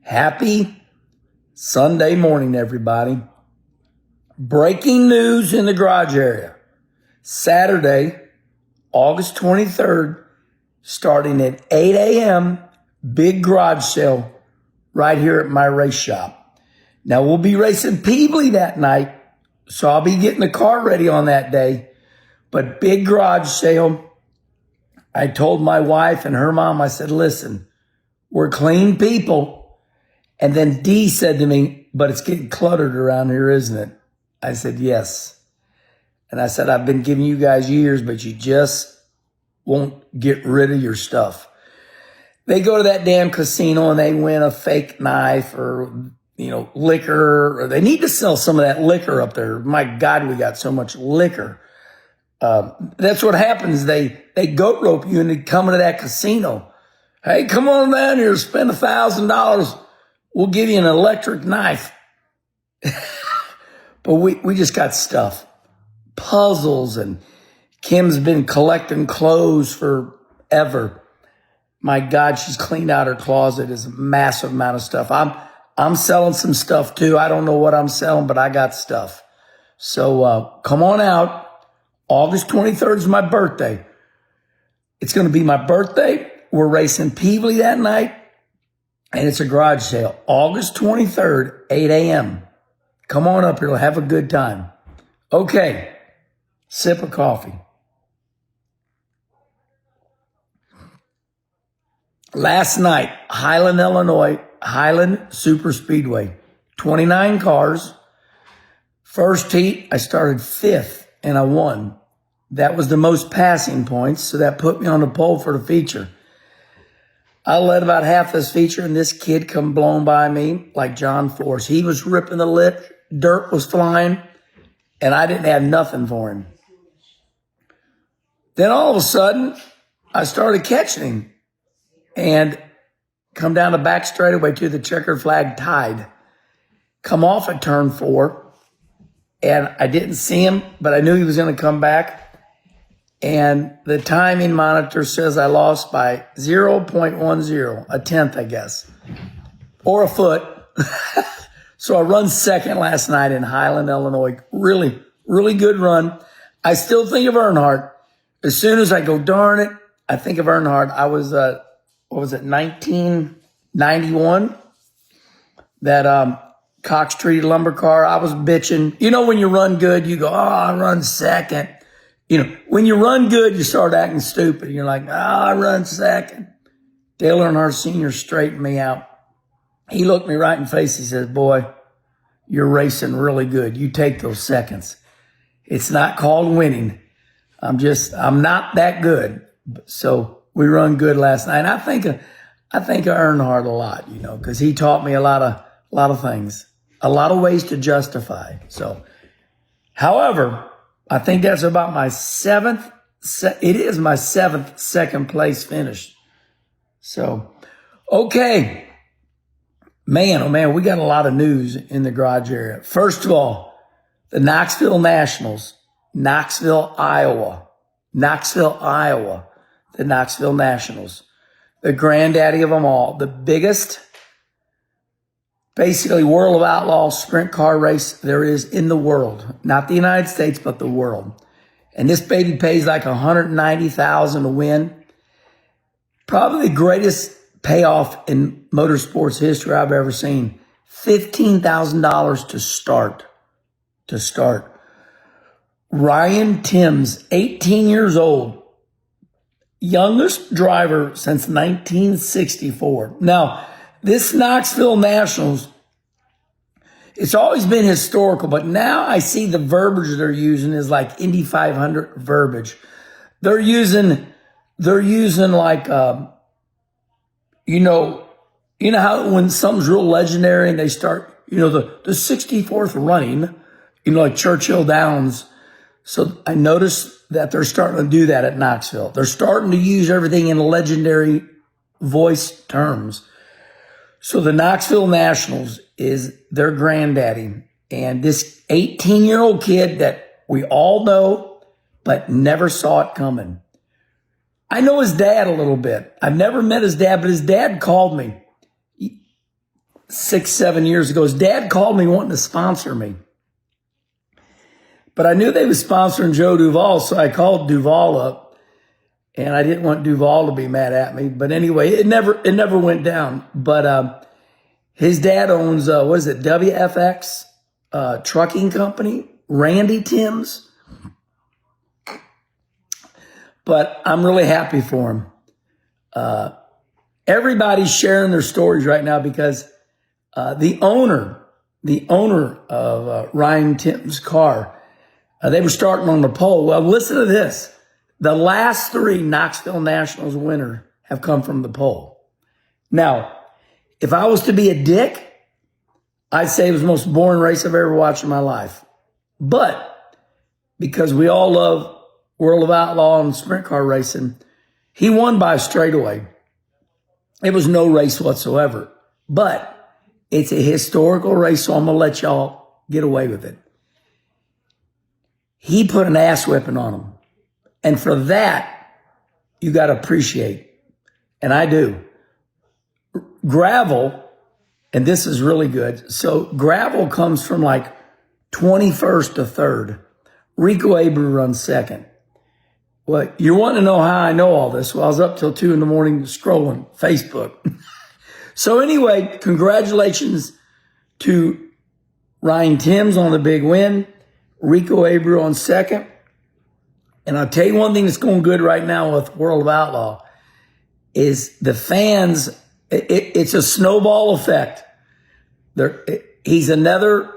Happy Sunday morning, everybody. Breaking news in the garage area. Saturday, August 23rd, starting at 8 a.m., big garage sale right here at my race shop. Now, we'll be racing Peebly that night, so I'll be getting the car ready on that day. But big garage sale. I told my wife and her mom, I said, listen, we're clean people. And then Dee said to me, but it's getting cluttered around here, isn't it? I said, yes. And I said, I've been giving you guys years, but you just won't get rid of your stuff. They go to that damn casino and they win a fake knife or, liquor. Or they need to sell some of that liquor up there. My God, we got so much liquor. That's what happens. They goat rope you and they come into that casino. Hey, come on down here, spend $1,000. We'll give you an electric knife. But we just got stuff. Puzzles, and Kim's been collecting clothes forever. My God, she's cleaned out her closet. It's a massive amount of stuff. I'm selling some stuff too. I don't know what I'm selling, but I got stuff. So come on out. August 23rd is my birthday. It's going to be my birthday. We're racing Peebly that night. And it's a garage sale, August 23rd, 8 a.m. Come on up here. Have a good time. Okay. Sip of coffee. Last night, Highland, Illinois, Highland Super Speedway. 29 cars. First heat, I started fifth and I won. That was the most passing points, so that put me on the pole for the feature. I led about half this feature, and this kid come blown by me like John Force. He was ripping the lip, dirt was flying, and I didn't have nothing for him. Then all of a sudden, I started catching him and come down the back straightaway to the checkered flag tied. Come off at turn 4, and I didn't see him, but I knew he was going to come back. And the timing monitor says I lost by 0.10, a tenth, I guess, or a foot. So I run second last night in Highland, Illinois. Really, really good run. I still think of Earnhardt. As soon as I go, darn it, I think of Earnhardt. I was, 1991? That Cox Treaty lumber car. I was bitching. When you run good, you go, I run second. When you run good, you start acting stupid. You're like, I run second. Dale Earnhardt Sr. straightened me out. He looked me right in the face. He says, boy, you're racing really good. You take those seconds. It's not called winning. I'm not that good. So we run good last night. I think of Earnhardt a lot, because he taught me a lot of things, a lot of ways to justify. So, however, I think that's about my seventh second place finish. So, okay. Man, oh man, we got a lot of news in the garage area. First of all, the Knoxville Nationals, Knoxville, Iowa, the Knoxville Nationals, the granddaddy of them all, the biggest, basically World of Outlaws sprint car race there is in the world. Not the United States, but the world. And this baby pays like $190,000 to win. Probably the greatest payoff in motorsports history I've ever seen. $15,000 to start. Ryan Timms, 18 years old. Youngest driver since 1964. Now, this Knoxville Nationals, it's always been historical, but now I see the verbiage they're using is like Indy 500 verbiage. They're using like, how when something's real legendary and they start, the 64th running, like Churchill Downs. So I noticed that they're starting to do that at Knoxville. They're starting to use everything in legendary voice terms. So the Knoxville Nationals is their granddaddy. And this 18-year-old kid that we all know, but never saw it coming. I know his dad a little bit. I've never met his dad, but his dad called me. 6, 7 years ago. His dad called me wanting to sponsor me. But I knew they was sponsoring Joe Duvall, so I called Duvall up, and I didn't want Duvall to be mad at me. But anyway, it never went down. But his dad owns WFX trucking company, Randy Timms. But I'm really happy for him. Everybody's sharing their stories right now because the owner of Ryan Timms' car, they were starting on the pole. Well, listen to this. The last 3 Knoxville Nationals winner have come from the pole. Now, if I was to be a dick, I'd say it was the most boring race I've ever watched in my life. But because we all love World of Outlaw and sprint car racing, he won by a straightaway. It was no race whatsoever. But it's a historical race, so I'm going to let y'all get away with it. He put an ass whipping on him. And for that, you got to appreciate. And I do. Gravel, and this is really good. So gravel comes from like 21st to 3rd. Rico Abreu runs 2nd. Well, you want to know how I know all this? Well, I was up till 2 in the morning scrolling Facebook. So anyway, congratulations to Ryan Timms on the big win. Rico Abreu on 2nd. And I'll tell you one thing that's going good right now with World of Outlaw is the fans. It's a snowball effect. He's another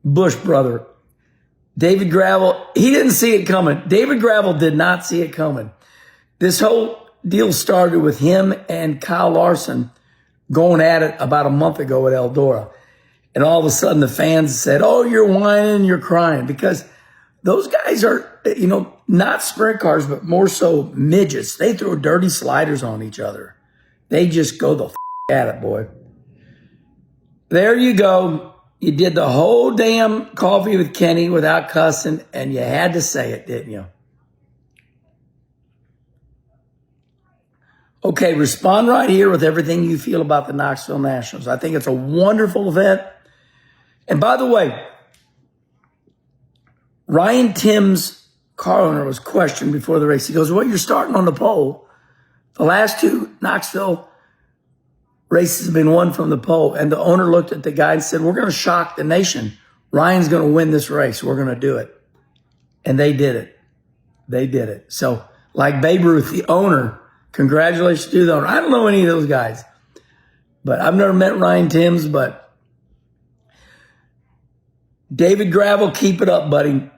Bush brother. David Gravel, he didn't see it coming. David Gravel did not see it coming. This whole deal started with him and Kyle Larson going at it about a month ago at Eldora. And all of a sudden the fans said, oh, you're whining, you're crying. Because those guys are, not sprint cars, but more so midgets. They throw dirty sliders on each other. They just go the at it, boy. There you go. You did the whole damn Coffee with Kenny without cussing, and you had to say it, didn't you? Okay, respond right here with everything you feel about the Knoxville Nationals. I think it's a wonderful event. And by the way, Ryan Timms' car owner was questioned before the race. He goes, well, you're starting on the pole. The last 2 Knoxville races have been won from the pole. And the owner looked at the guy and said, we're going to shock the nation. Ryan's going to win this race. We're going to do it. And they did it. They did it. So like Babe Ruth, the owner, congratulations to the owner. I don't know any of those guys, but I've never met Ryan Timms, but David Gravel, keep it up, buddy.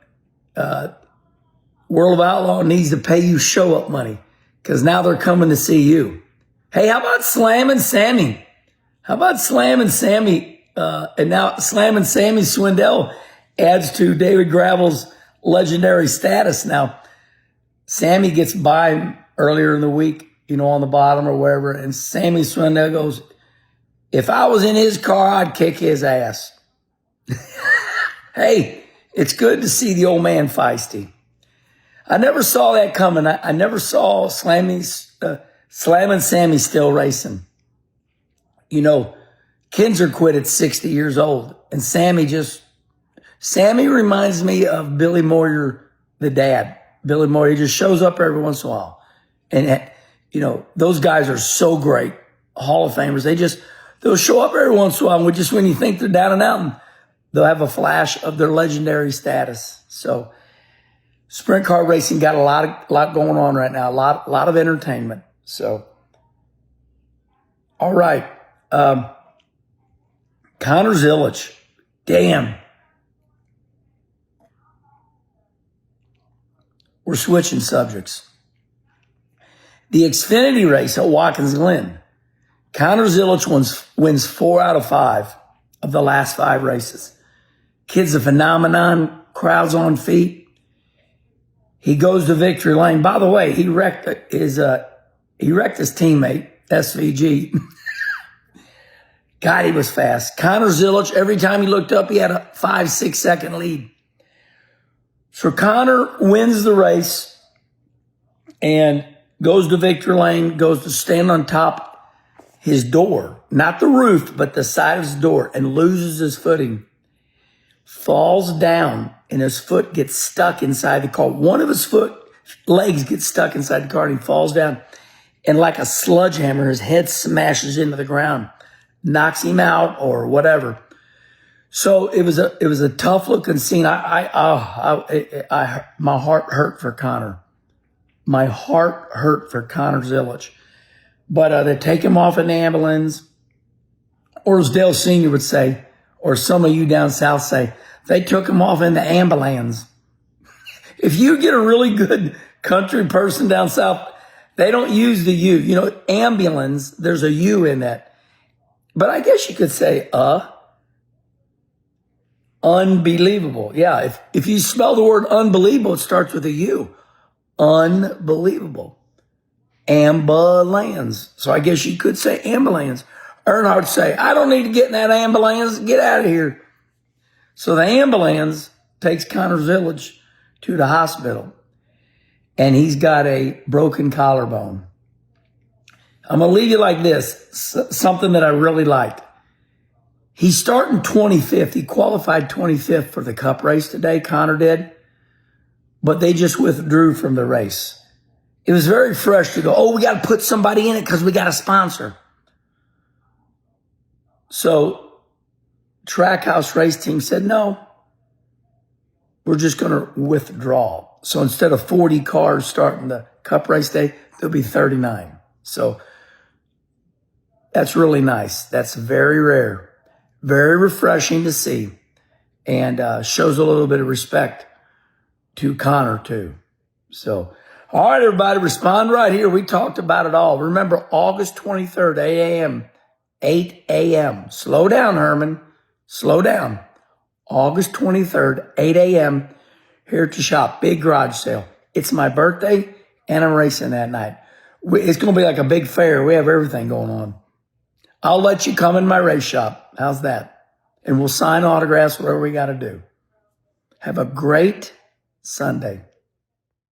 World of Outlaw needs to pay you show-up money because now they're coming to see you. Hey, how about Slam and Sammy? How about Slam and Sammy? And now Slam and Sammy Swindell adds to David Gravel's legendary status. Now, Sammy gets by earlier in the week, on the bottom or wherever, and Sammy Swindell goes, if I was in his car, I'd kick his ass. Hey, it's good to see the old man feisty. I never saw that coming. I never saw Slam and Sammy still racing. Kinzer quit at 60 years old, and Sammy reminds me of Billy Moyer, the dad. Billy Moyer just shows up every once in a while. And, those guys are so great. Hall of Famers. They'll show up every once in a while, and just when you think they're down and out, and they'll have a flash of their legendary status. So sprint car racing got a lot going on right now, a lot of entertainment. So, all right. Connor Zilisch. Damn. We're switching subjects. The Xfinity race at Watkins Glen. Connor Zilisch wins 4 out of 5 of the last 5 races. Kid's a phenomenon. Crowd's on feet. He goes to victory lane. By the way, he wrecked his teammate, SVG. God, he was fast. Connor Zilisch, every time he looked up, he had a 5-6 second lead. So Connor wins the race and goes to victory lane, goes to stand on top. his door, not the roof, but the side of his door, and loses his footing, falls down, and his foot gets stuck inside the car. One of his legs gets stuck inside the car, and he falls down. And like a sledgehammer, his head smashes into the ground, knocks him out or whatever. So it was a tough looking scene. My heart hurt for Connor. My heart hurt for Connor Zilisch. But they take him off in the ambulance, or as Dale Sr. would say, or some of you down south say, they took him off in the ambulance. If you get a really good country person down south, they don't use the U. You know, ambulance, there's a U in that. But I guess you could say, unbelievable. Yeah, if you spell the word unbelievable, it starts with a U. Unbelievable. Ambulance. So I guess you could say ambulance. Earnhardt would say, I don't need to get in that ambulance. Get out of here. So the ambulance takes Connor Zilisch to the hospital, and he's got a broken collarbone. I'm going to leave you like this, something that I really liked. He's starting 25th. He qualified 25th for the Cup race today, Connor did, but they just withdrew from the race. It was very fresh to go, oh, we got to put somebody in it because we got a sponsor. So Trackhouse race team said, no, we're just going to withdraw. So instead of 40 cars starting the Cup race day, there'll be 39. So that's really nice. That's very rare, very refreshing to see, and shows a little bit of respect to Connor too. So, all right, everybody, respond right here. We talked about it all. Remember, August 23rd, 8 a.m., 8 a.m. Slow down, Herman. Slow down. August 23rd, 8 a.m. here at the shop. Big garage sale. It's my birthday, and I'm racing that night. It's going to be like a big fair. We have everything going on. I'll let you come in my race shop. How's that? And we'll sign autographs, whatever we got to do. Have a great Sunday.